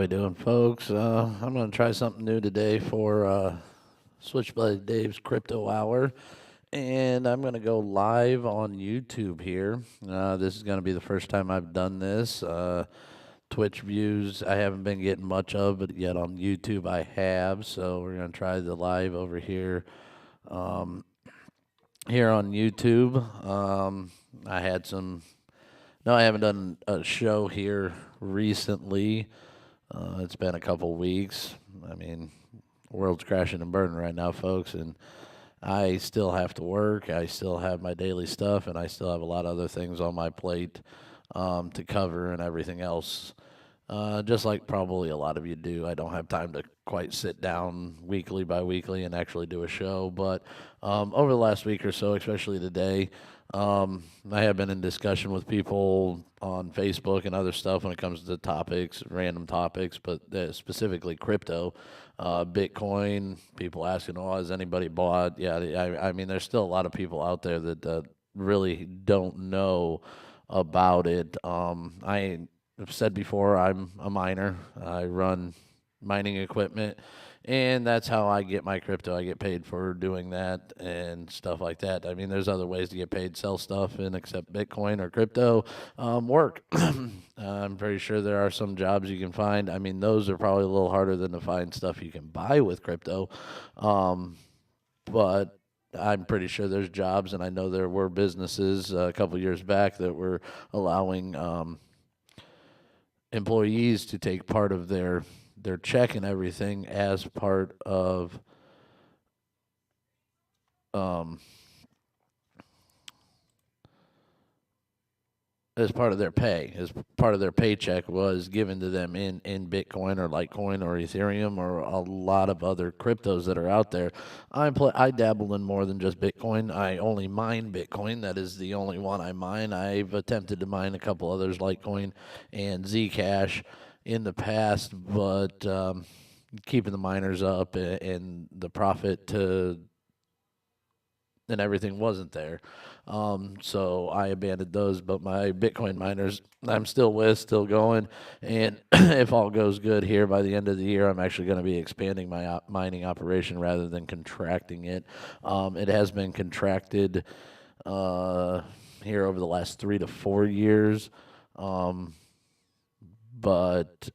we doing, folks? I'm going to try something new today for SwitchBlade Dave's Crypto Hour, and I'm going to go live on YouTube here. This is going to be the first time I've done this. Twitch views I haven't been getting much of, but yet on YouTube I have, so we're going to try the live over here. Here on YouTube, I had some... No, I haven't done a show here recently. It's been a couple weeks. I mean, world's crashing and burning right now, folks, and I still have to work. I still have my daily stuff, and I still have a lot of other things on my plate to cover and everything else. Just like probably a lot of you do, I don't have time to quite sit down weekly by weekly and actually do a show. But over the last week or so, especially today, I have been in discussion with people on Facebook and other stuff when it comes to topics, random topics, but specifically crypto, Bitcoin. People asking, "Oh, has anybody bought?" Yeah, I mean, there's still a lot of people out there that really don't know about it. I've said before, I'm a miner. I run mining equipment, and that's how I get my crypto. I get paid for doing that and stuff like that. I mean, there's other ways to get paid, sell stuff and accept Bitcoin or crypto, work. I'm pretty sure there are some jobs you can find. I mean, those are probably a little harder than to find stuff you can buy with crypto. But I'm pretty sure there's jobs, and I know there were businesses a couple years back that were allowing employees to take part of their check and everything as part of their pay, as part of their paycheck was given to them in Bitcoin or Litecoin or Ethereum or a lot of other cryptos that are out there. I dabble in more than just Bitcoin. I only mine Bitcoin. That is the only one I mine. I've attempted to mine a couple others, Litecoin and Zcash, in the past, but keeping the miners up and the profit and everything wasn't there. So I abandoned those, but my Bitcoin miners I'm still with, still going. And if all goes good here by the end of the year, I'm actually going to be expanding my mining operation rather than contracting it. It has been contracted here over the last 3 to 4 years. But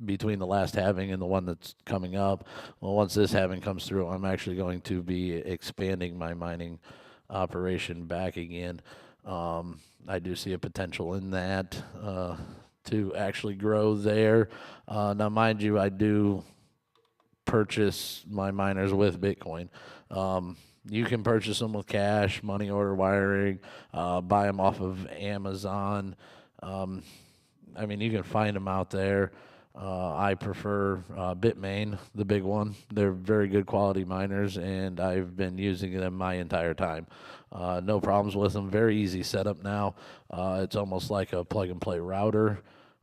between the last halving and the one that's coming up, well, once this halving comes through, I'm actually going to be expanding my mining operation back again. I do see a potential in that to actually grow there. Now, mind you, I do purchase my miners with Bitcoin. You can purchase them with cash, money order wiring, buy them off of Amazon. I mean, you can find them out there. I prefer Bitmain, the big one. They're very good quality miners, and I've been using them my entire time. No problems with them. Very easy setup now. It's almost like a plug-and-play router.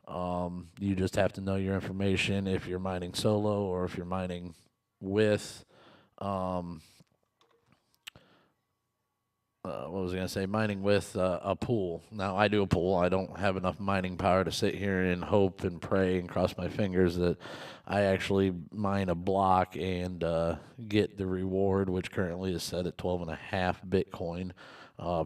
You just have to know your information if you're mining solo or if you're mining with what was I going to say? Mining with a pool. Now, I do a pool. I don't have enough mining power to sit here and hope and pray and cross my fingers that I actually mine a block and get the reward, which currently is set at 12.5 Bitcoin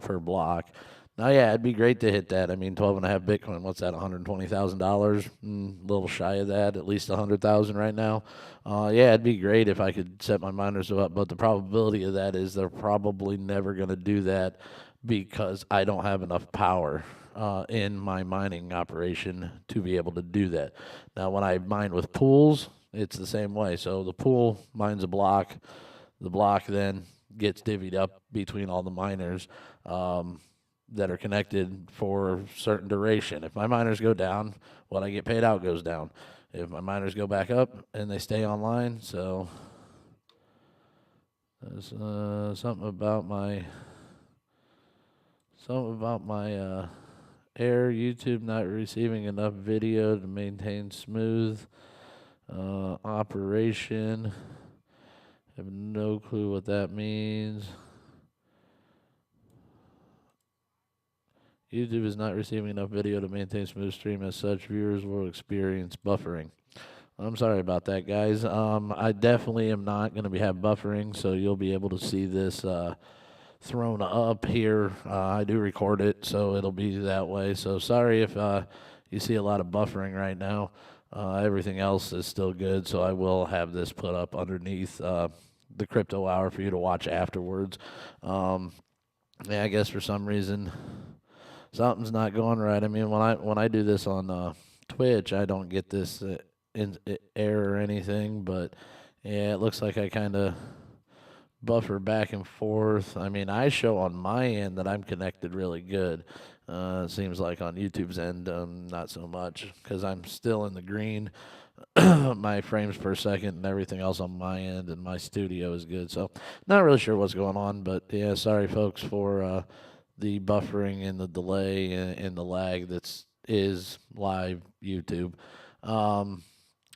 per block. Now, yeah, it'd be great to hit that. I mean, 12.5 Bitcoin, what's that, $120,000? A little shy of that, at least 100,000 right now. Yeah, it'd be great if I could set my miners up, but the probability of that is they're probably never going to do that because I don't have enough power in my mining operation to be able to do that. Now, when I mine with pools, it's the same way. So the pool mines a block. The block then gets divvied up between all the miners that are connected for a certain duration. If my miners go down, what I get paid out goes down. If my miners go back up and they stay online, so there's something about my Air YouTube not receiving enough video to maintain smooth operation. I have no clue what that means. YouTube is not receiving enough video to maintain smooth stream. As such, viewers will experience buffering. I'm sorry about that, guys. I definitely am not going to have buffering, so you'll be able to see this thrown up here. I do record it, so it'll be that way. So sorry if you see a lot of buffering right now. Everything else is still good, so I will have this put up underneath the crypto hour for you to watch afterwards. Yeah, I guess for some reason something's not going right. I mean, when I do this on Twitch, I don't get this in error or anything, but yeah, it looks like I kind of buffer back and forth. I mean, I show on my end that I'm connected really good. It seems like on YouTube's end, not so much because I'm still in the green. My frames per second and everything else on my end and my studio is good. So, not really sure what's going on, but yeah, sorry folks for the buffering and the delay and the lag that's is live YouTube.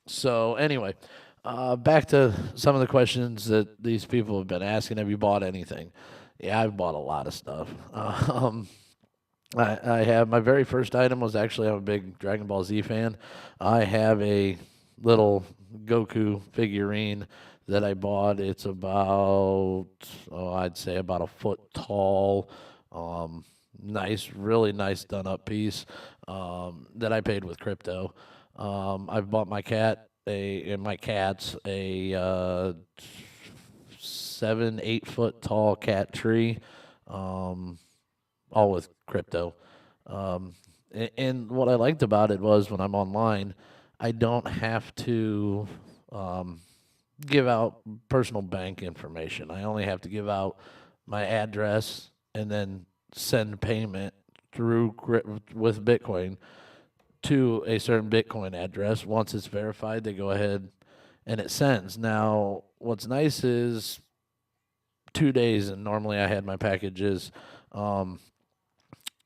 So anyway, back to some of the questions that these people have been asking. Have you bought anything? Yeah, I've bought a lot of stuff. I have my very first item was actually I'm a big Dragon Ball Z fan. I have a little Goku figurine that I bought. It's about I'd say about a foot tall. Nice, really nice done up piece that I paid with crypto. I've bought my cat and my cat's a 7, 8 foot tall cat tree, all with crypto. And what I liked about it was when I'm online, I don't have to um, give out personal bank information. I only have to give out my address and then send payment through with Bitcoin to a certain Bitcoin address. Once it's verified, they go ahead and it sends. Now, what's nice is 2 days, and normally I had my packages um,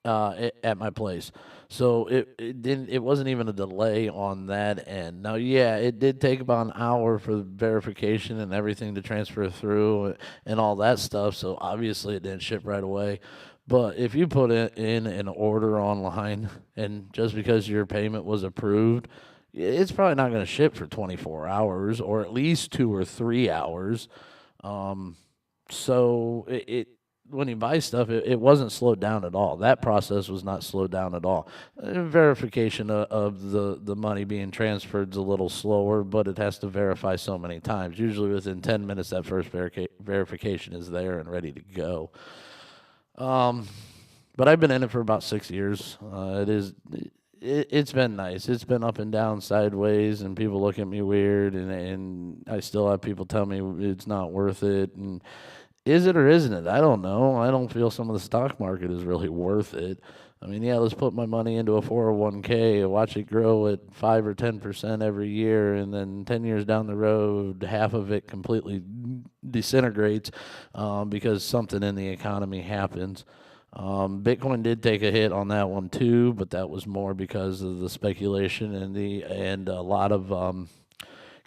at my place. So it wasn't even a delay on that end. Now, yeah, it did take about an hour for the verification and everything to transfer through and all that stuff. So obviously it didn't ship right away. But if you put it in an order online and just because your payment was approved, it's probably not going to ship for 24 hours or at least 2 or 3 hours. Um, so when you buy stuff, it wasn't slowed down at all. That process was not slowed down at all. Verification of the money being transferred is a little slower, but it has to verify so many times. Usually within 10 minutes, that first verification is there and ready to go. But I've been in it for about 6 years. It's been nice. It's been up and down, sideways, and people look at me weird, and I still have people tell me it's not worth it. And is it or isn't it? I don't know. I don't feel some of the stock market is really worth it. I mean, yeah, let's put my money into a 401k and watch it grow at 5 or 10% every year, and then 10 years down the road, half of it completely disintegrates because something in the economy happens. Bitcoin did take a hit on that one too, but that was more because of the speculation and a lot of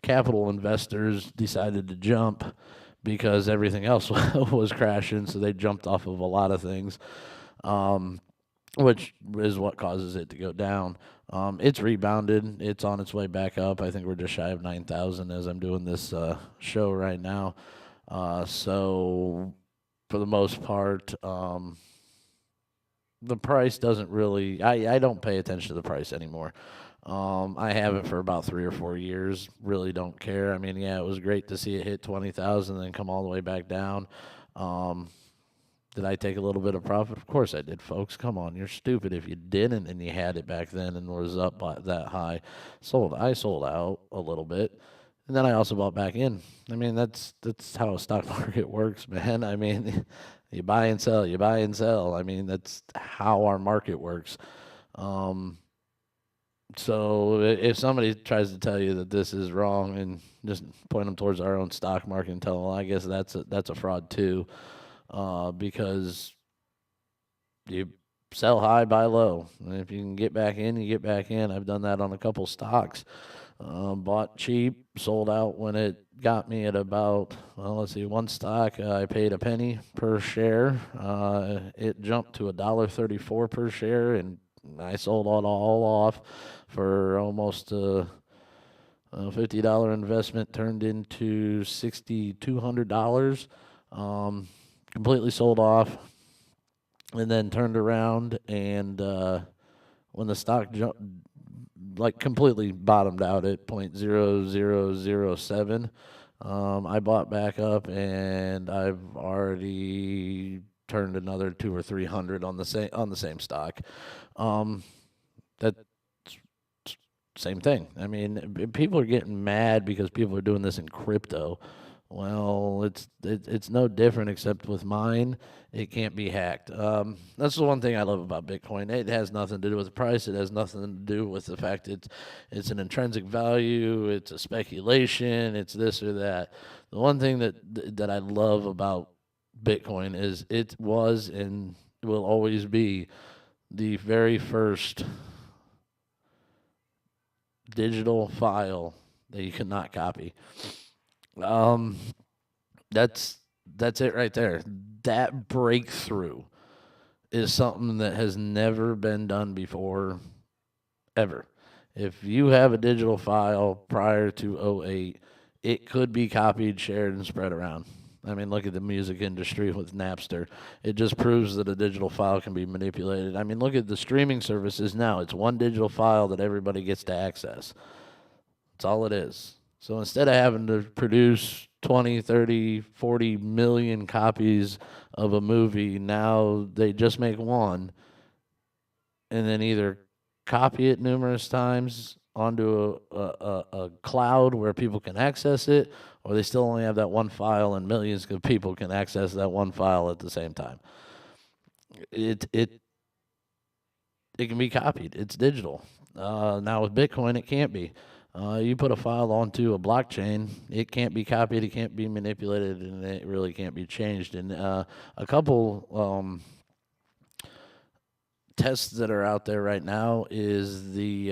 capital investors decided to jump because everything else was crashing, so they jumped off of a lot of things, which is what causes it to go down. It's rebounded. It's on its way back up. I think we're just shy of 9,000 as I'm doing this show right now. So for the most part, the price doesn't really. I don't pay attention to the price anymore. I have it for about 3 or 4 years. Really don't care. I mean, yeah, it was great to see it hit 20,000 and then come all the way back down. Did I take a little bit of profit? Of course I did, folks. Come on, you're stupid if you didn't and you had it back then and was up by that high. I sold out a little bit, and then I also bought back in. I mean, that's how a stock market works, man. I mean, you buy and sell, you buy and sell. I mean, that's how our market works. So if somebody tries to tell you that this is wrong and just point them towards our own stock market and tell them, well, I guess that's a fraud too, because you sell high, buy low. And if you can get back in, you get back in. I've done that on a couple stocks. Bought cheap, sold out when it got me at about, well, let's see, one stock, I paid a penny per share. It jumped to $1.34 per share, and I sold it all off for almost a $50 investment turned into $6,200. Completely sold off, and then turned around and when the stock jumped, like completely bottomed out at 0.0007. I bought back up, and I've already turned another 200 or 300 on the same stock. That same thing. I mean, people are getting mad because people are doing this in crypto. Well, it's no different, except with mine, it can't be hacked. That's the one thing I love about Bitcoin. It has nothing to do with the price. It has nothing to do with the fact it's an intrinsic value. It's a speculation. It's this or that. The one thing that I love about Bitcoin is it was and will always be the very first digital file that you cannot copy. Um, that's that's it right there. That breakthrough is something that has never been done before, ever. If you have a digital file prior to '08, it could be copied, shared, and spread around. I mean, look at the music industry with Napster. It just proves that a digital file can be manipulated. I mean, look at the streaming services now. It's one digital file that everybody gets to access. That's all it is. So instead of having to produce 20, 30, 40 million copies of a movie, now they just make one and then either copy it numerous times onto a cloud where people can access it, or they still only have that one file and millions of people can access that one file at the same time. It it can be copied. It's digital. Now with Bitcoin, it can't be. You put a file onto a blockchain, it can't be copied, it can't be manipulated, and it really can't be changed. And a couple tests that are out there right now is the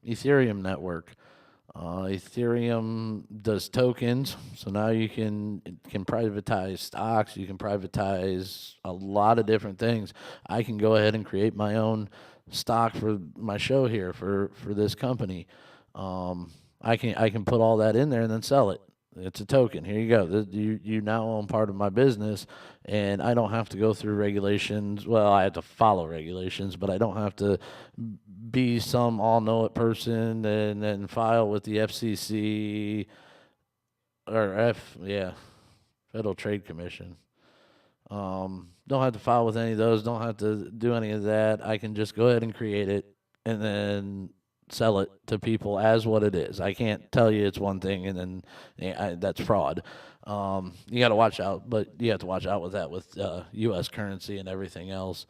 Ethereum network. Ethereum does tokens, so now you can privatize stocks. You can privatize a lot of different things. I can go ahead and create my own stock for my show here for this company. I can put all that in there and then sell it. It's a token. Here you go. You now own part of my business, and I don't have to go through regulations. Well, I have to follow regulations, but I don't have to be some all-know-it person and then file with the FCC or Federal Trade Commission. Don't have to file with any of those. Don't have to do any of that. I can just go ahead and create it and then sell it to people as what it is. I can't tell you it's one thing and then that's fraud. You got to watch out, but you have to watch out with that with U.S. currency and everything else.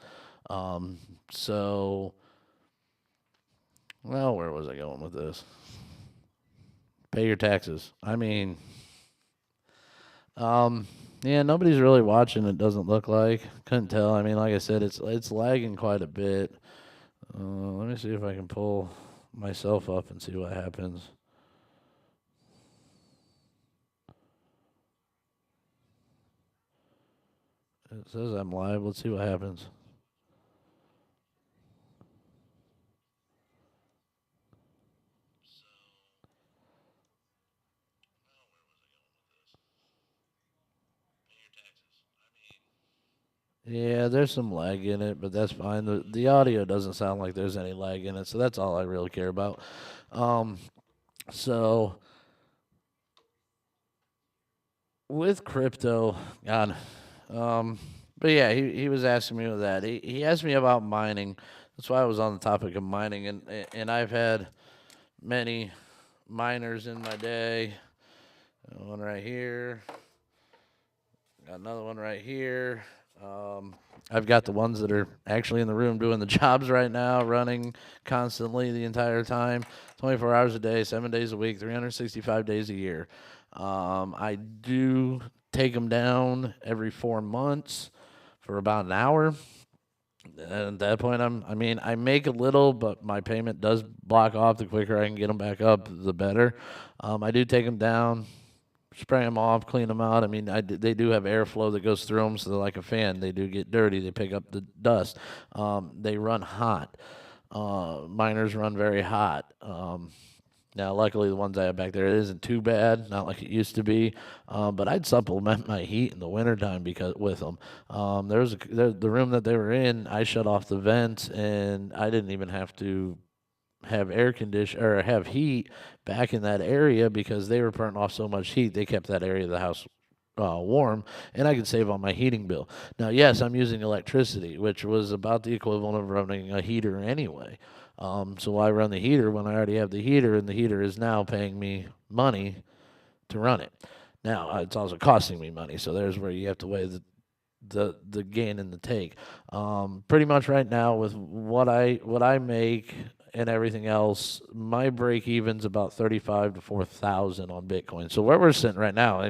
So, well, where was I going with this? Pay your taxes. I mean, yeah, nobody's really watching. It doesn't look like. Couldn't tell. I mean, like I said, it's lagging quite a bit. Let me see if I can pull myself up and see what happens. It says I'm live. Let's see what happens. Yeah, there's some lag in it, but that's fine. The audio doesn't sound like there's any lag in it, so that's all I really care about. Um, so with crypto, God, but yeah, he was asking me with that. He asked me about mining. That's why I was on the topic of mining, and I've had many miners in my day. One right here. Got another one right here. I've got the ones that are actually in the room doing the jobs right now, running constantly the entire time, 24 hours a day, 7 days a week, 365 days a year. I do take them down every 4 months for about an hour. And at that point, I mean, I make a little, but my payment does block off. The quicker I can get them back up, the better. I do take them down, spray them off, clean them out. I mean, they do have airflow that goes through them, so they're like a fan. They do get dirty. They pick up the dust. They run hot. Miners run very hot. Now, luckily, the ones I have back there, it isn't too bad, not like it used to be. But I'd supplement my heat in the wintertime because with them. The room that they were in, I shut off the vents, and I didn't even have to have air condition or have heat back in that area because they were burning off so much heat. They kept that area of the house warm, and I could save on my heating bill. Now, yes, I'm using electricity, which was about the equivalent of running a heater anyway. So why run the heater when I already have the heater, and the heater is now paying me money to run it. Now, it's also costing me money, so there's where you have to weigh the gain and the take. Pretty much right now with what I make and everything else, my break even's about 35 to 4,000 on Bitcoin. So where we're sitting right now,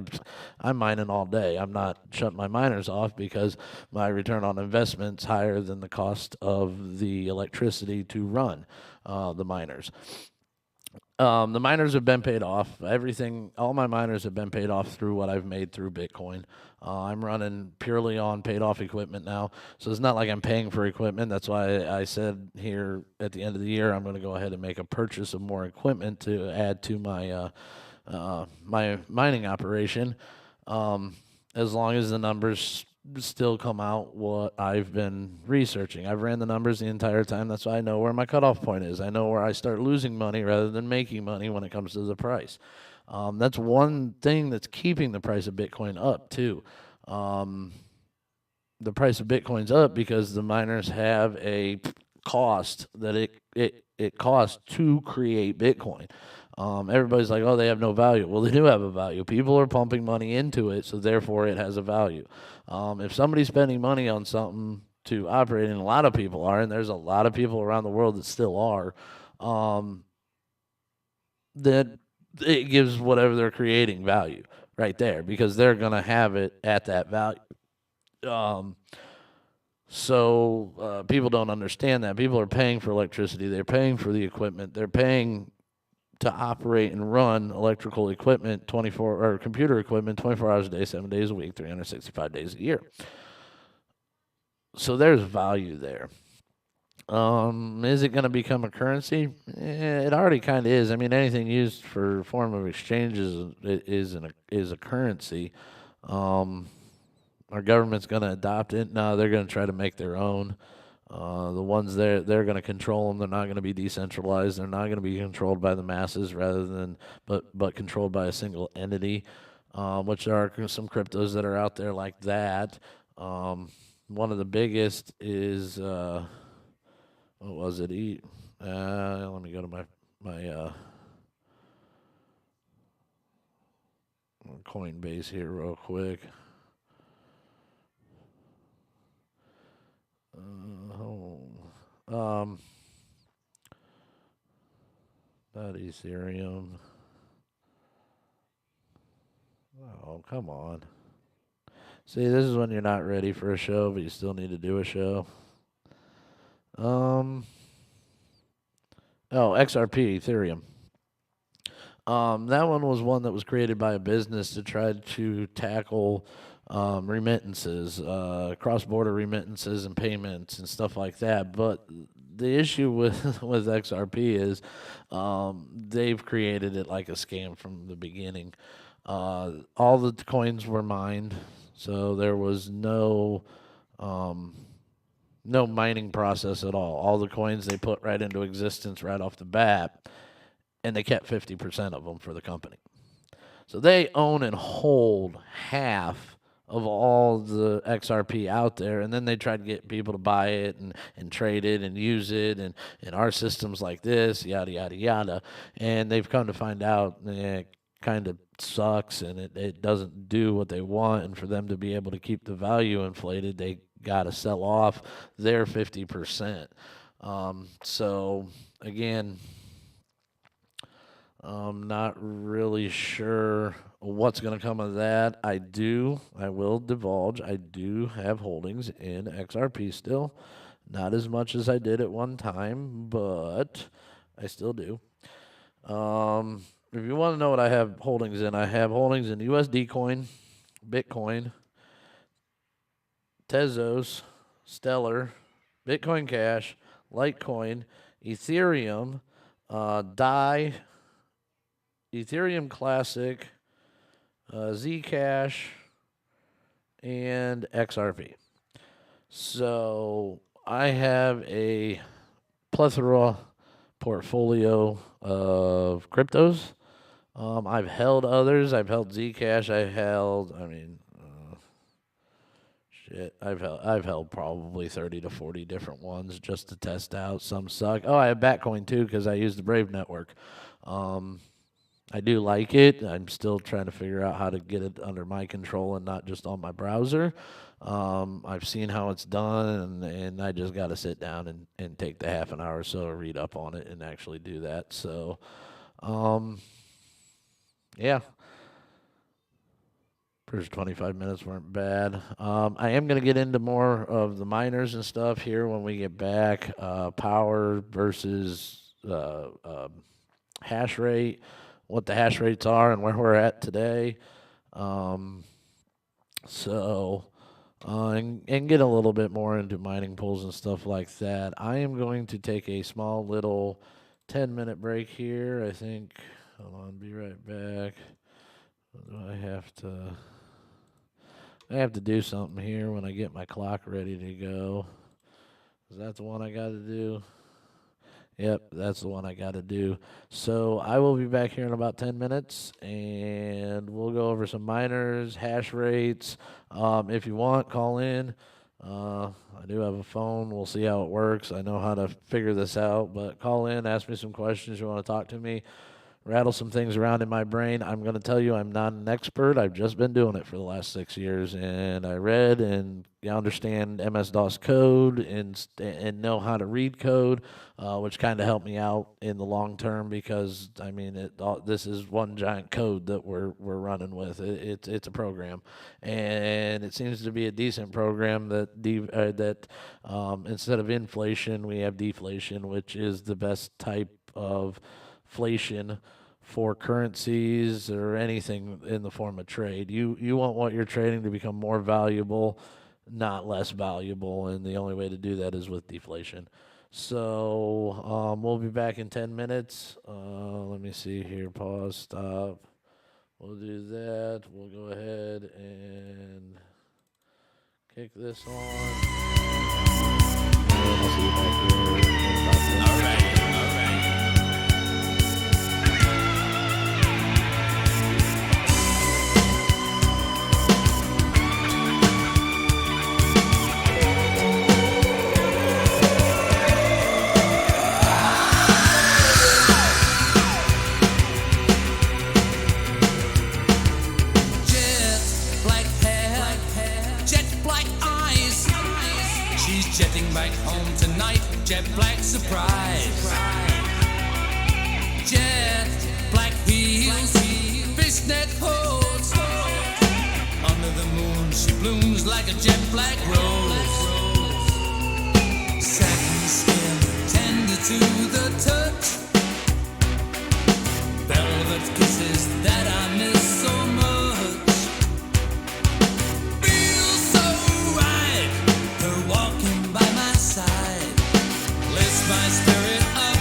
I'm mining all day. I'm not shutting my miners off because my return on investment's higher than the cost of the electricity to run the miners. The miners have been paid off. Everything, all my miners have been paid off through what I've made through Bitcoin. I'm running purely on paid off equipment now. So it's not like I'm paying for equipment. That's why I said here at the end of the year, I'm going to go ahead and make a purchase of more equipment to add to my mining operation. As long as the numbers still come out what I've been researching. I've ran the numbers the entire time. That's why I know where my cutoff point is. I know where I start losing money rather than making money when it comes to the price. That's one thing that's keeping the price of Bitcoin up too. Um, the price of Bitcoin's up because the miners have a cost that it costs to create Bitcoin. Everybody's like, oh, they have no value. Well, they do have a value. People are pumping money into it, so therefore it has a value. If somebody's spending money on something to operate, and a lot of people are, and there's a lot of people around the world that still are, um, that it gives whatever they're creating value right there because they're going to have it at that value. Um, so people don't understand that. People are paying for electricity. They're paying for the equipment. They're paying to operate and run electrical equipment 24 or computer equipment 24 hours a day, 7 days a week, 365 days a year. So there's value there. Is it going to become a currency? It already kind of is. I mean, anything used for form of exchange is a currency. Our government's going to adopt it. No, they're going to try to make their own. The ones they're going to control them. They're not going to be decentralized. They're not going to be controlled by the masses, rather than but controlled by a single entity. Which there are some cryptos that are out there like that. One of the biggest is what was it? Let me go to my Coinbase here real quick. Not Ethereum. Oh, come on. See, this is when you're not ready for a show, but you still need to do a show. XRP, Ethereum. That one was one that was created by a business to try to tackle remittances, cross-border remittances and payments and stuff like that. But the issue with with XRP is they've created it like a scam from the beginning. All the coins were mined, so there was no mining process at all. All the coins they put right into existence right off the bat, and they kept 50% of them for the company. So they own and hold half of all the XRP out there, and then they try to get people to buy it and trade it and use it and our systems like this, yada, yada, yada. And they've come to find out it kind of sucks and it doesn't do what they want. And for them to be able to keep the value inflated, they got to sell off their 50%. So, again, I'm not really sure what's going to come of that. I will divulge, I do have holdings in XRP still. Not as much as I did at one time, but I still do. If you want to know what I have holdings in, I have holdings in USD Coin, Bitcoin, Tezos, Stellar, Bitcoin Cash, Litecoin, Ethereum, DAI, Ethereum Classic, Zcash, and XRP. So I have a plethora portfolio of cryptos. I've held others. I've held Zcash. I've held probably 30 to 40 different ones just to test out. Some suck. Oh, I have Batcoin too because I use the Brave network. I do like it. I'm still trying to figure out how to get it under my control and not just on my browser. I've seen how it's done, and I just got to sit down and take the half an hour or so to read up on it and actually do that. So, yeah. First 25 minutes weren't bad. I am going to get into more of the miners and stuff here when we get back. Power versus hash rate, what the hash rates are, and where we're at today. And get a little bit more into mining pools and stuff like that. I am going to take a small little 10-minute break here. I think, hold on, be right back. I have to do something here when I get my clock ready to go. Is that the one I got to do? Yep, that's the one I got to do. So I will be back here in about 10 minutes, and we'll go over some miners, hash rates. If you want, call in. I do have a phone. We'll see how it works. I know how to figure this out, but call in, ask me some questions. You want to talk to me, rattle some things around in my brain. I'm going to tell you I'm not an expert. I've just been doing it for the last 6 years, and I read and understand MS-DOS code and know how to read code, which kind of helped me out in the long term because, I mean, this is one giant code that we're running with. It's a program, and it seems to be a decent program that instead of inflation, we have deflation, which is the best type of inflation for currencies or anything in the form of trade. You want what you're trading to become more valuable, not less valuable, and the only way to do that is with deflation. So we'll be back in 10 minutes. Let me see here. Pause, stop. We'll do that. We'll go ahead and kick this on. And I'll see you back here in about 10 minutes. All right. Jetting back home tonight, jet black surprise. Jet black heels, fishnet hose. Under the moon she blooms like a jet black rose. Satin skin, tender to the touch. Velvet kisses that I miss so much. My spirit up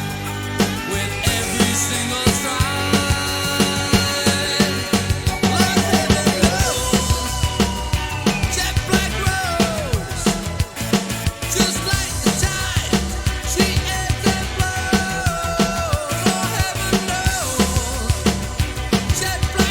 with every single stride. Love heaven knows, jet black rose, just like the tide, she ebbs and flows. Oh, heaven knows, jet black.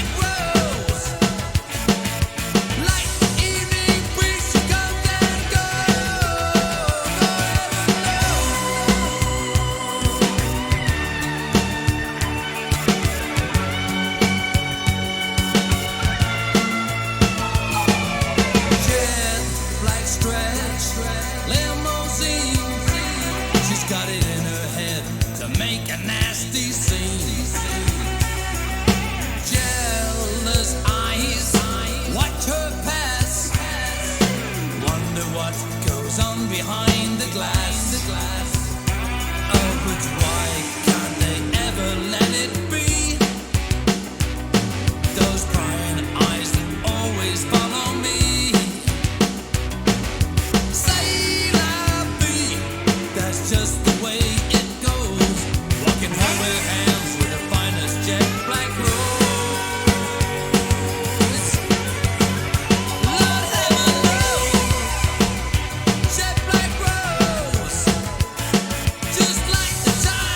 glass. Oh, but why can't they ever let it be? Those prying eyes that always follow me. Say la vie, that's just the way it goes. Walking home with hands with the finest jet black rose. Lord heaven knows, jet black rose, just like the time.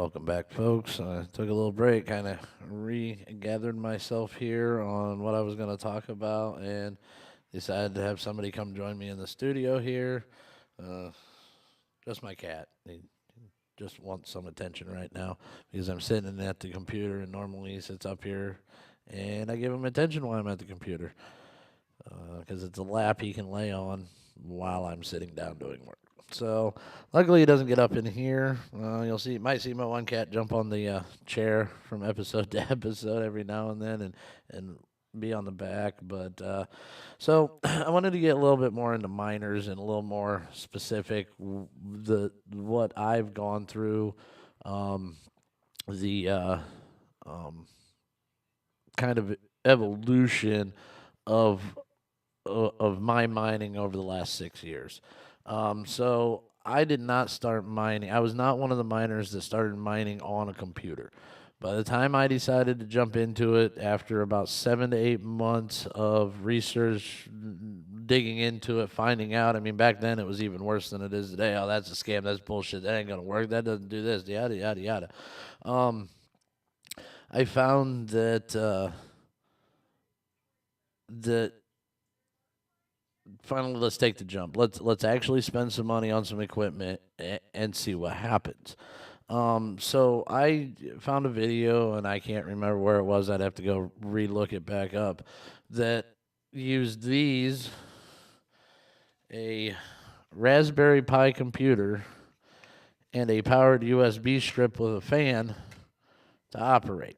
welcome back, folks. I took a little break, kind of regathered myself here on what I was going to talk about, and decided to have somebody come join me in the studio here. Uh, just my cat. He just wants some attention right now because I'm sitting at the computer, and normally he sits up here, and I give him attention while I'm at the computer because it's a lap he can lay on while I'm sitting down doing work. So luckily he doesn't get up in here. Might see my one cat jump on the chair from episode to episode every now and then, and be on the back. But so I wanted to get a little bit more into minors and a little more specific what I've gone through, the kind of evolution of my mining over the last 6 years. So I did not start mining. I was not one of the miners that started mining on a computer. By the time I decided to jump into it, after about 7 to 8 months of research, digging into it, finding out. I mean, back then it was even worse than it is today. Oh, that's a scam. That's bullshit. That ain't gonna work. That doesn't do this. Yada yada yada. I found that finally, let's take the jump. Let's actually spend some money on some equipment and see what happens. So I found a video, and I can't remember where it was. I'd have to go relook it back up. That used a Raspberry Pi computer and a powered USB strip with a fan to operate.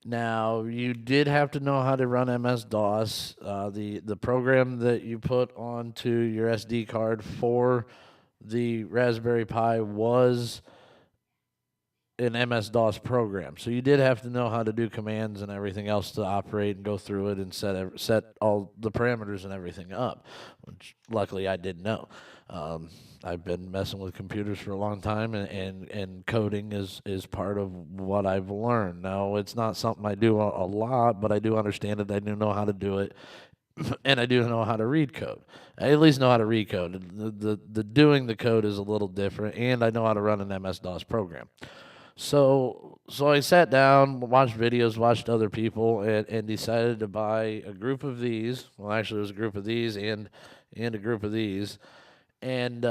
Now, you did have to know how to run MS-DOS. The program that you put onto your SD card for the Raspberry Pi was an MS-DOS program. So you did have to know how to do commands and everything else to operate and go through it and set all the parameters and everything up, which luckily I didn't know. I've been messing with computers for a long time, and coding is part of what I've learned. Now, it's not something I do a lot, but I do understand it. I do know how to do it, and I do know how to read code. I at least know how to read code. The doing the code is a little different, and I know how to run an MS-DOS program. So I sat down, watched videos, watched other people, and decided to buy a group of these. Well, actually, it was a group of these and a group of these, and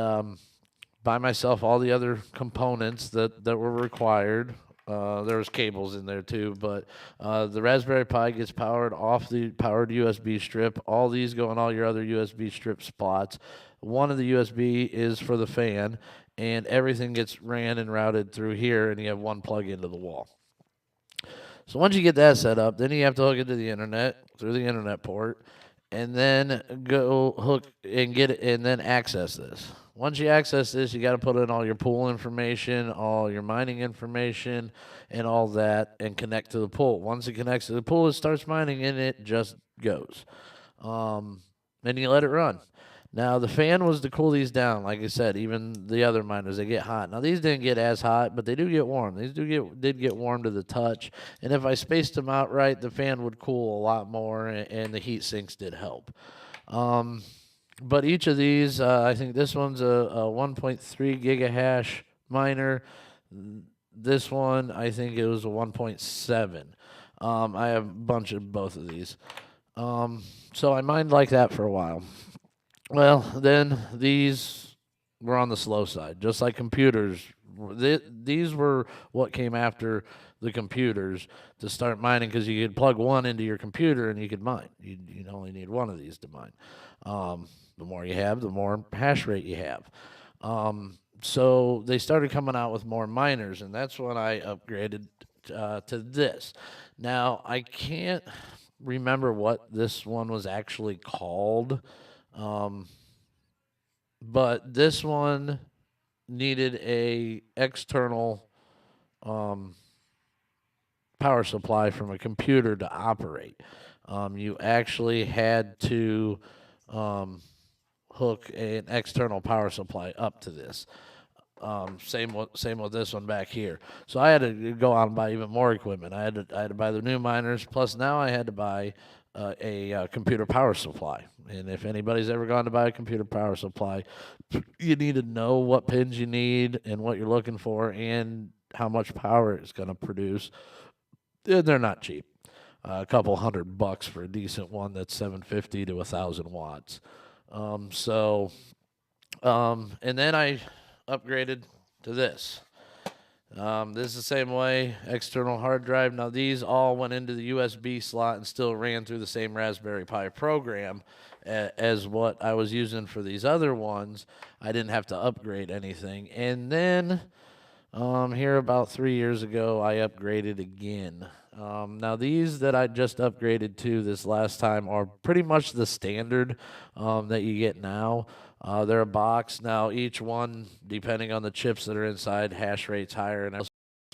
buy myself all the other components that were required. There was cables in there too, but the Raspberry Pi gets powered off the powered USB strip. All these go in all your other USB strip spots. One of the USB is for the fan, and everything gets ran and routed through here, and you have one plug into the wall. So once you get that set up, then you have to hook it to the internet through the internet port, and then go hook and get it, and then access this. Once you access this, you got to put in all your pool information, all your mining information, and all that, and connect to the pool. Once it connects to the pool, it starts mining, and it just goes. Then you let it run. Now, the fan was to cool these down. Like I said, even the other miners, they get hot. Now, these didn't get as hot, but they do get warm. These did get warm to the touch. And if I spaced them out right, the fan would cool a lot more, and the heat sinks did help. But each of these, I think this one's a 1.3 gigahash miner. This one, I think it was a 1.7. I have a bunch of both of these. So I mined like that for a while. Well, then these were on the slow side, just like computers. These were what came after the computers to start mining, because you could plug one into your computer and you could mine. You'd only need one of these to mine. The more you have, the more hash rate you have. So they started coming out with more miners, and that's when I upgraded to this. Now, I can't remember what this one was actually called. But this one needed a external power supply from a computer to operate. You actually had to hook an external power supply up to this. Same with this one back here. So I had to go out and buy even more equipment. I had to buy the new miners. Plus now I had to buy a computer power supply. And if anybody's ever gone to buy a computer power supply, you need to know what pins you need and what you're looking for, and how much power it's going to produce. They're not cheap. A couple $100 for a decent one that's 750 to 1,000 watts. And then I upgraded to this. This is the same way, external hard drive. Now, these all went into the USB slot and still ran through the same Raspberry Pi program as what I was using for these other ones. I didn't have to upgrade anything. And then here about 3 years ago, I upgraded again. Now, these that I just upgraded to this last time are pretty much the standard that you get now. They're a box. Now, each one, depending on the chips that are inside, hash rate's higher and else,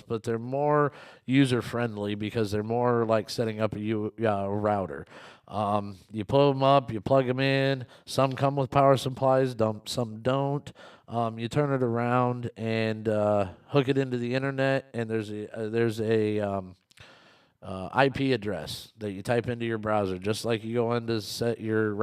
but they're more user-friendly because they're more like setting up a router. You pull them up, you plug them in. Some come with power supplies, some don't. You turn it around and hook it into the internet, and there's a IP address that you type into your browser, just like you go in to set your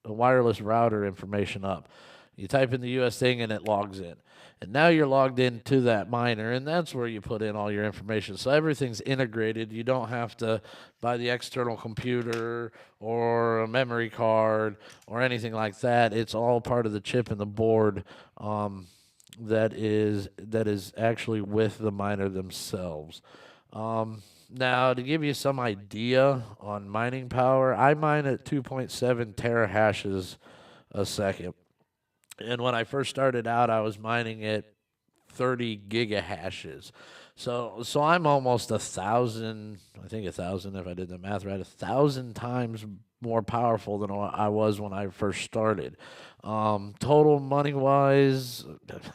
wireless router information up. You type in the US thing, and it logs in. And now you're logged into that miner, and that's where you put in all your information. So everything's integrated. You don't have to buy the external computer or a memory card or anything like that. It's all part of the chip and the board that is actually with the miner themselves. Now, to give you some idea on mining power, I mine at 2.7 terahashes a second. And when I first started out, I was mining at 30 gigahashes. So I'm almost 1,000, I think 1,000 if I did the math right, 1,000 times more powerful than I was when I first started. Total money-wise,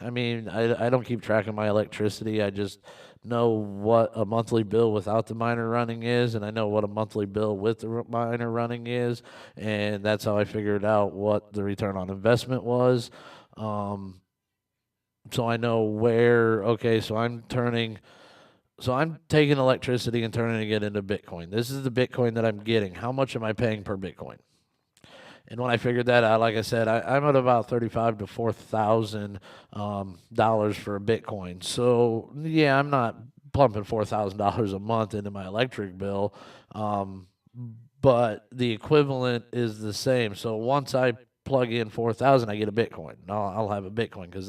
I mean, I don't keep track of my electricity. I just know what a monthly bill without the miner running is, and I know what a monthly bill with the miner running is, and that's how I figured out what the return on investment was. So I know so I'm taking electricity and turning it into Bitcoin. This is the Bitcoin that I'm getting. How much am I paying per Bitcoin? And when I figured that out, like I said, I'm at about $35,000 to $4,000 for a Bitcoin. So yeah, I'm not pumping $4,000 a month into my electric bill, but the equivalent is the same. So once I plug in 4,000, I get a Bitcoin. I'll have a Bitcoin because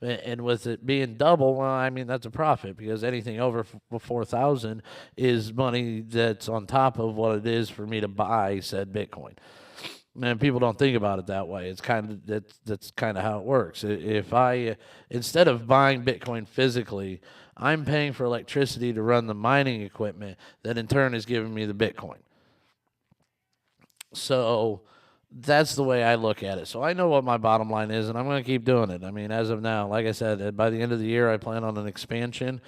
and with it being double, well, I mean, that's a profit because anything over 4,000 is money that's on top of what it is for me to buy said Bitcoin. And people don't think about it that way. It's that's kind of how it works. If I instead of buying Bitcoin physically, I'm paying for electricity to run the mining equipment that in turn is giving me the Bitcoin. So that's the way I look at it. So I know what my bottom line is, and I'm going to keep doing it. I mean, as of now, like I said, by the end of the year, I plan on an expansion,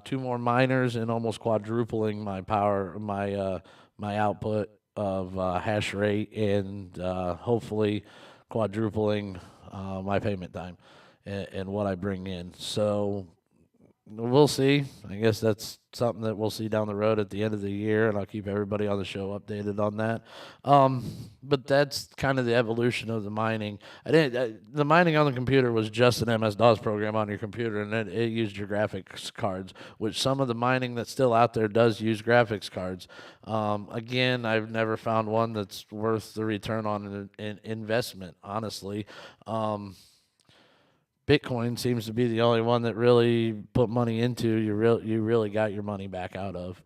2 more miners, and almost quadrupling my power, my output of hash rate, and hopefully quadrupling my payment time and what I bring in. So we'll see. I guess that's something that we'll see down the road at the end of the year, and I'll keep everybody on the show updated on that. But that's kind of the evolution of the mining. The mining on the computer was just an MS-DOS program on your computer, and it used your graphics cards, which some of the mining that's still out there does use graphics cards. Again, I've never found one that's worth the return on an investment, honestly. Bitcoin seems to be the only one that really put money into. You really got your money back out of.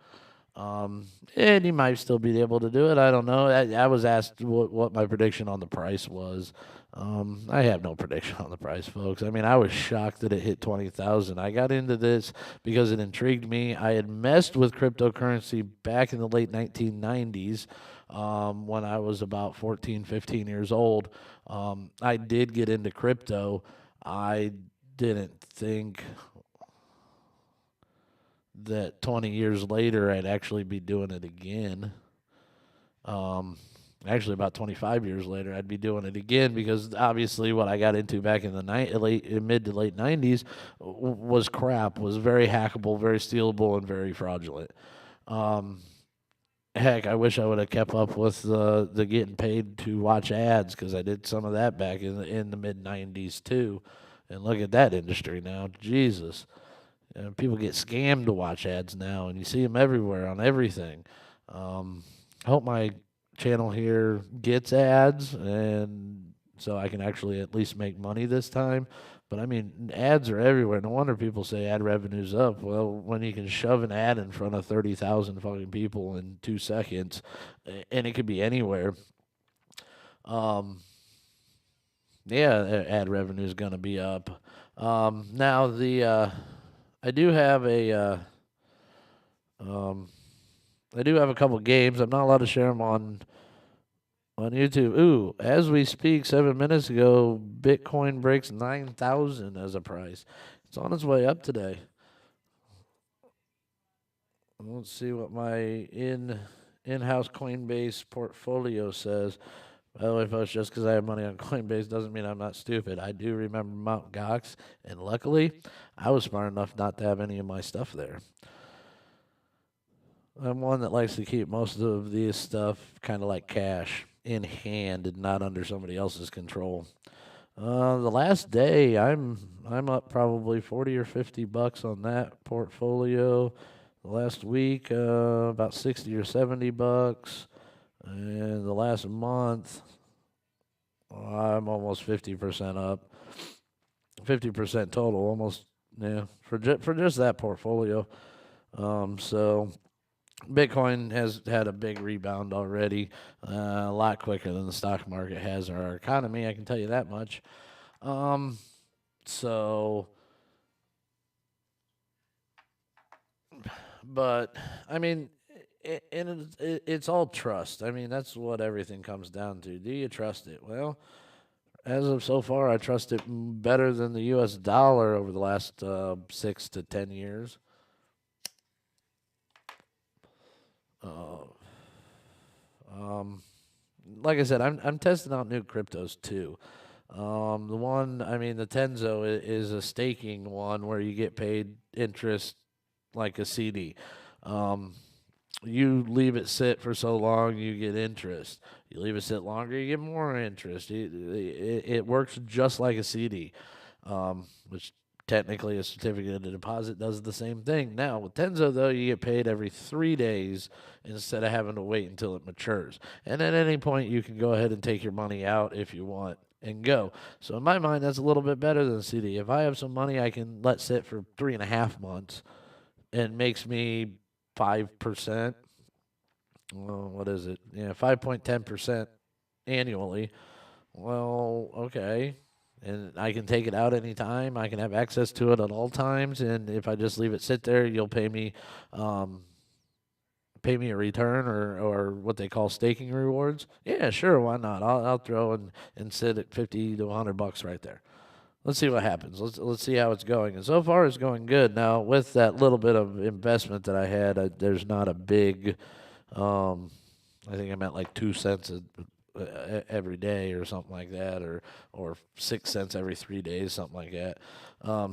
And you might still be able to do it. I don't know. I was asked what my prediction on the price was. I have no prediction on the price, folks. I mean, I was shocked that it hit 20,000. I got into this because it intrigued me. I had messed with cryptocurrency back in the late 1990s. When I was about 14, 15 years old. I did get into crypto. I didn't think that 20 years later I'd actually be doing it again. Actually, about 25 years later, I'd be doing it again because obviously what I got into back in the mid to late 90s was crap, was very hackable, very stealable, and very fraudulent. Heck, I wish I would have kept up with the getting paid to watch ads because I did some of that back in the mid 90s too. And look at that industry now, Jesus. People get scammed to watch ads now, and you see them everywhere on everything. Um, I hope my channel here gets ads, and so I can actually at least make money this time. But I mean, ads are everywhere. No wonder people say ad revenue's up. Well, when you can shove an ad in front of 30,000 fucking people in 2 seconds, and it could be anywhere. Um, yeah, ad revenue is going to be up. Now I do have um, I do have a couple games. I'm not allowed to share them on YouTube. Ooh, as we speak, 7 minutes ago, Bitcoin breaks 9,000 as a price. It's on its way up today. Let's see what my in-house Coinbase portfolio says. By the way, folks, just because I have money on Coinbase doesn't mean I'm not stupid. I do remember Mt. Gox, and luckily, I was smart enough not to have any of my stuff there. I'm one that likes to keep most of this stuff kind of like cash in hand and not under somebody else's control. The last day, I'm up probably 40 or $50 on that portfolio. The last week, about 60 or $70, and the last month, I'm almost 50% up. 50% total, almost, yeah, for just that portfolio. So Bitcoin has had a big rebound already, a lot quicker than the stock market has or our economy. I can tell you that much. So, but I mean, it's all trust. I mean, that's what everything comes down to. Do you trust it? Well, as of so far, I trust it better than the U.S. dollar over the last 6 to 10 years. Uh, um, like I said, I'm testing out new cryptos too. The one, I mean, the Tenzo is a staking one where you get paid interest like a CD. Um, you leave it sit for so long, you get interest. You leave it sit longer, you get more interest. It works just like a CD, which technically a certificate of deposit does the same thing. Now, with Tenzo, though, you get paid every 3 days instead of having to wait until it matures. And at any point, you can go ahead and take your money out if you want and go. So, in my mind, that's a little bit better than a CD. If I have some money I can let sit for 3.5 months and makes me 5%. Well, what is it? Yeah, 5.10% annually. Well, okay. And I can take it out anytime. I can have access to it at all times. And if I just leave it sit there, you'll um, pay me a return or what they call staking rewards. Yeah, sure, why not? I'll throw and sit at 50 to $100 right there. Let's see what happens. Let's see how it's going. And so far, it's going good. Now, with that little bit of investment that I had, there's not a big. I think I'm at like 2 cents every day or something like that, or 6 cents every 3 days, something like that.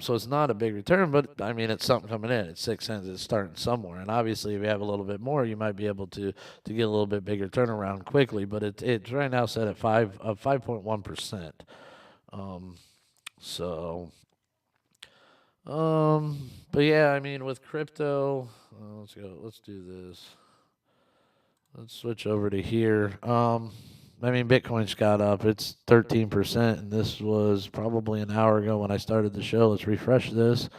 So it's not a big return, but I mean it's something coming in. It's 6 cents. It's starting somewhere, and obviously if you have a little bit more, you might be able to get a little bit bigger turnaround quickly. But it's right now set at 5.1%. So, but yeah, I mean, with crypto, let's go. Let's do this. Let's switch over to here. I mean, Bitcoin's got up. It's 13%, and this was probably an hour ago when I started the show. Let's refresh this.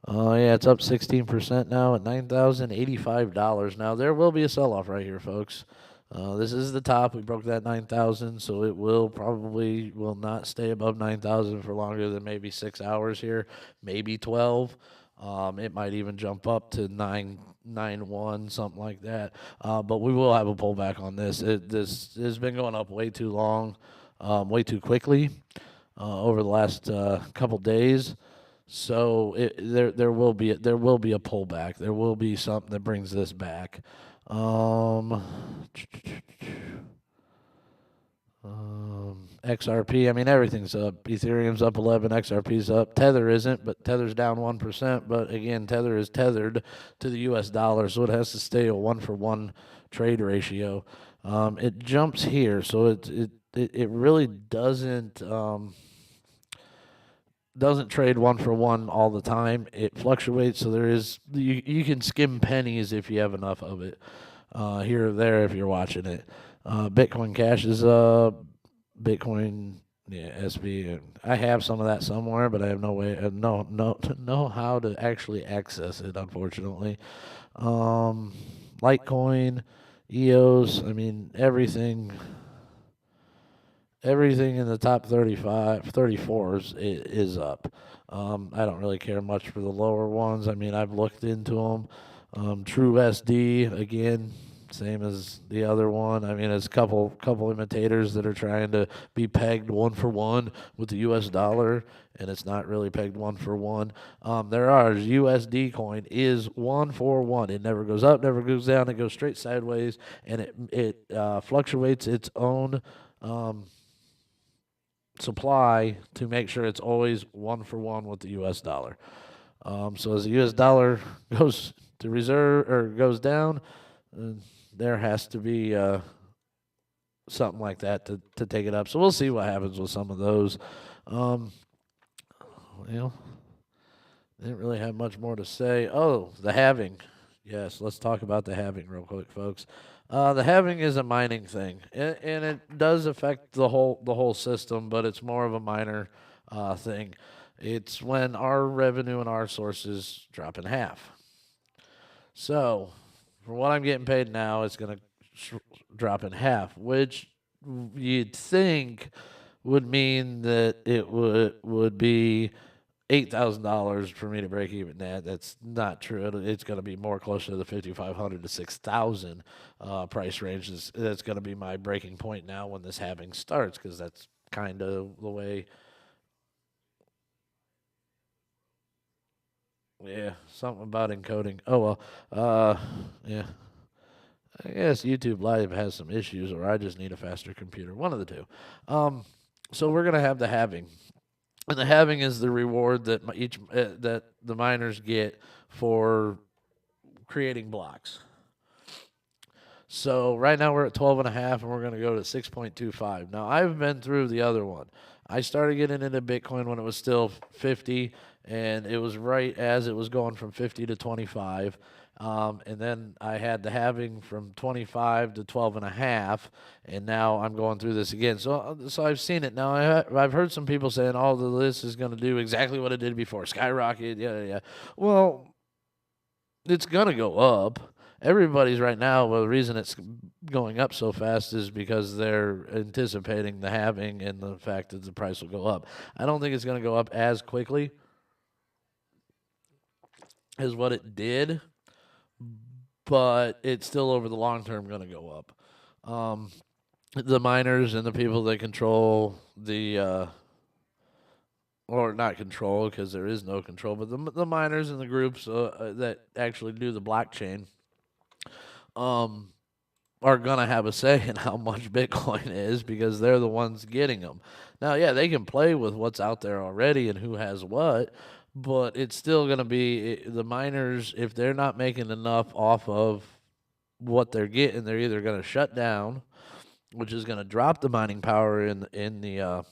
Yeah, it's up 16% now at $9,085. Now, there will be a sell-off right here, folks. This is the top. We broke that 9,000, so it will not stay above 9,000 for longer than maybe 6 hours here, maybe 12. It might even jump up to 991, something like that. But we will have a pullback on this. This has been going up way too long, way too quickly over the last couple days. So there will be a pullback. There will be something that brings this back. XRP, I mean, everything's up. Ethereum's up 11, XRP's up. Tether isn't, but Tether's down 1%. But again, Tether is tethered to the US dollar, so it has to stay a 1-for-1 trade ratio. It jumps here, so it really doesn't doesn't trade one for one all the time. It fluctuates, so you can skim pennies if you have enough of it, here or there if you're watching it. Bitcoin Cash is Bitcoin, yeah, SB. I have some of that somewhere, but I have no way, no know how to actually access it. Unfortunately, um, Litecoin, EOS. I mean everything in the top 35, 34s is up. I don't really care much for the lower ones. I mean, I've looked into them. True SD, again, same as the other one. I mean, it's a couple imitators that are trying to be pegged one for one with the U.S. dollar, and it's not really pegged one for one. There are USD coin is 1 for 1. It never goes up, never goes down. It goes straight sideways, and it fluctuates its own supply to make sure it's always 1 for 1 with the U.S. dollar. So as the U.S. dollar goes to reserve or goes down, there has to be something like that to take it up. So we'll see what happens with some of those. Well, didn't really have much more to say. Oh, the halving. Yes, let's talk about the halving real quick, folks. The halving is a mining thing, and it does affect the whole system, but it's more of a minor thing. It's when our revenue and our sources drop in half. So, for what I'm getting paid now, it's going to drop in half, which you'd think would mean that it would be $8,000 for me to break even. That's not true. It's going to be more closer to the 5,500 to 6,000 price range. That's going to be my breaking point now when this halving starts, because that's kind of the way. Yeah, something about encoding. Oh well. Yeah. I guess YouTube Live has some issues, or I just need a faster computer. One of the two. So we're gonna have the halving. And the halving is the reward that that the miners get for creating blocks. So right now we're at 12 and a half, and we're going to go to 6.25. Now I've been through the other one. I started getting into Bitcoin when it was still 50, and it was right as it was going from 50 to 25. And then I had the halving from 25 to 12 and a half, and now I'm going through this again. So I've seen it now. I've heard some people saying, "Oh, the list is going to do exactly what it did before, skyrocket." Yeah, yeah. Well, it's gonna go up. Everybody's right now. Well, the reason it's going up so fast is because they're anticipating the halving and the fact that the price will go up. I don't think it's going to go up as quickly as what it did, but it's still over the long term going to go up. The miners and the people that control or not control, because there is no control, but the miners and the groups that actually do the blockchain um, are going to have a say in how much Bitcoin is, because they're the ones getting them. Now, yeah, they can play with what's out there already and who has what, but it's still going to be the miners. If they're not making enough off of what they're getting, they're either going to shut down, which is going to drop the mining power in the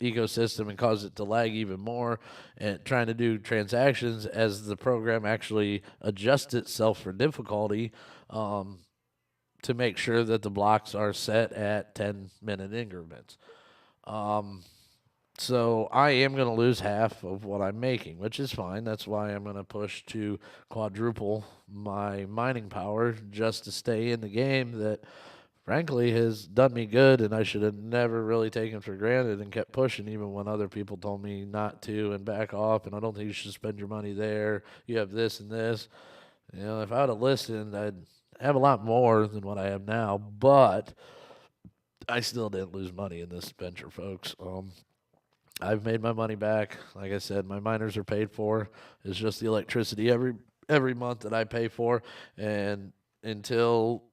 ecosystem and cause it to lag even more, and trying to do transactions as the program actually adjusts itself for difficulty, to make sure that the blocks are set at 10-minute increments. So I am going to lose half of what I'm making, which is fine. That's why I'm going to push to quadruple my mining power just to stay in the game that frankly has done me good, and I should have never really taken for granted and kept pushing even when other people told me not to and back off, and I don't think you should spend your money there. You have this and this. If I would have listened, I'd have a lot more than what I have now, but I still didn't lose money in this venture, folks. I've made my money back. Like I said, my miners are paid for. It's just the electricity every month that I pay for, and until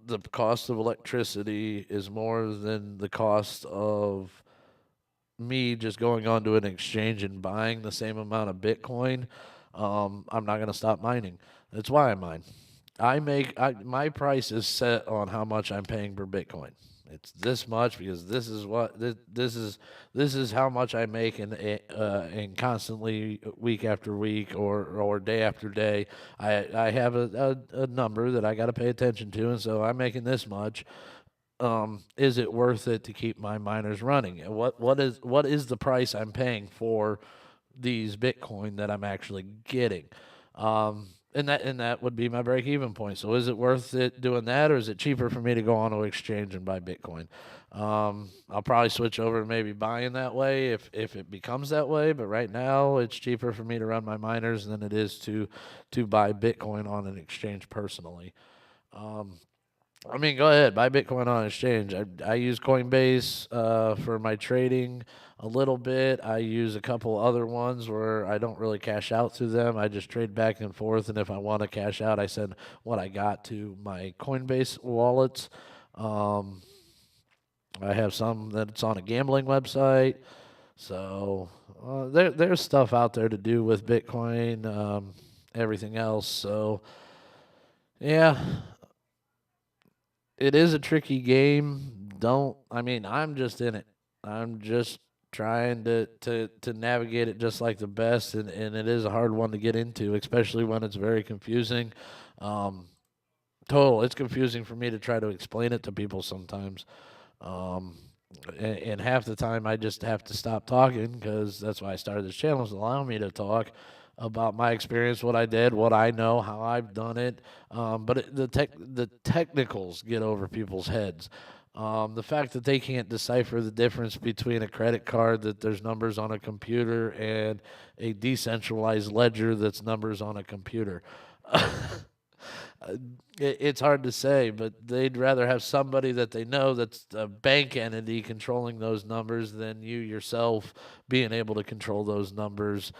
the cost of electricity is more than the cost of me just going onto an exchange and buying the same amount of Bitcoin, I'm not going to stop mining. That's why I mine. My price is set on how much I'm paying per Bitcoin. it's this much because this is how much I make and constantly week after week or day after day. I have a number that I got to pay attention to, and so I'm making this much. Is it worth it to keep my miners running? And what is the price I'm paying for these Bitcoin that I'm actually getting? And that would be my break even point. So is it worth it doing that, or is it cheaper for me to go on to exchange and buy Bitcoin? I'll probably switch over to maybe buying that way if it becomes that way. But right now, it's cheaper for me to run my miners than it is to buy Bitcoin on an exchange personally. I mean, go ahead, buy Bitcoin on exchange. I use Coinbase for my trading a little bit. I use a couple other ones where I don't really cash out through them. I just trade back and forth, and if I want to cash out, I send what I got to my Coinbase wallets. Um, I have some that's on a gambling website. So there's stuff out there to do with Bitcoin, everything else. So yeah, it is a tricky game. I mean, I'm just in it. I'm just trying to navigate it just like the best, and it is a hard one to get into, especially when it's very confusing. Um, it's confusing for me to try to explain it to people sometimes. Um, and half the time I just have to stop talking because that's why I started this channel, is to allow me to talk about my experience, what I did, what I know, how I've done it. But the technicals get over people's heads. The fact that they can't decipher the difference between a credit card that there's numbers on a computer and a decentralized ledger that's numbers on a computer. It's hard to say, but they'd rather have somebody that they know that's a bank entity controlling those numbers than you yourself being able to control those numbers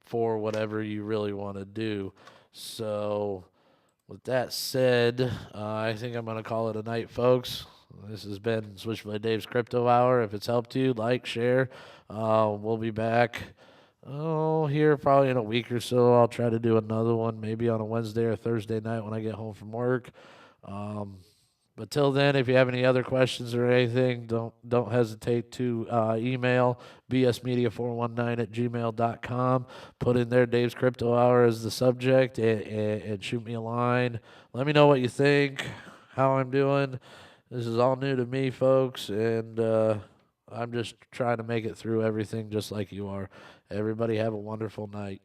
for whatever you really want to do. So, with that said, I think I'm going to call it a night, folks. This has been Switchblade Dave's Crypto Hour. If it's helped you, like, share. We'll be back. Oh, here probably in a week or so. I'll try to do another one, maybe on a Wednesday or Thursday night when I get home from work. Um, but till then, if you have any other questions or anything, don't hesitate to email bsmedia419@gmail.com. Put in there Dave's Crypto Hour as the subject and shoot me a line. Let me know what you think, how I'm doing. This is all new to me, folks, and I'm just trying to make it through everything just like you are. Everybody have a wonderful night.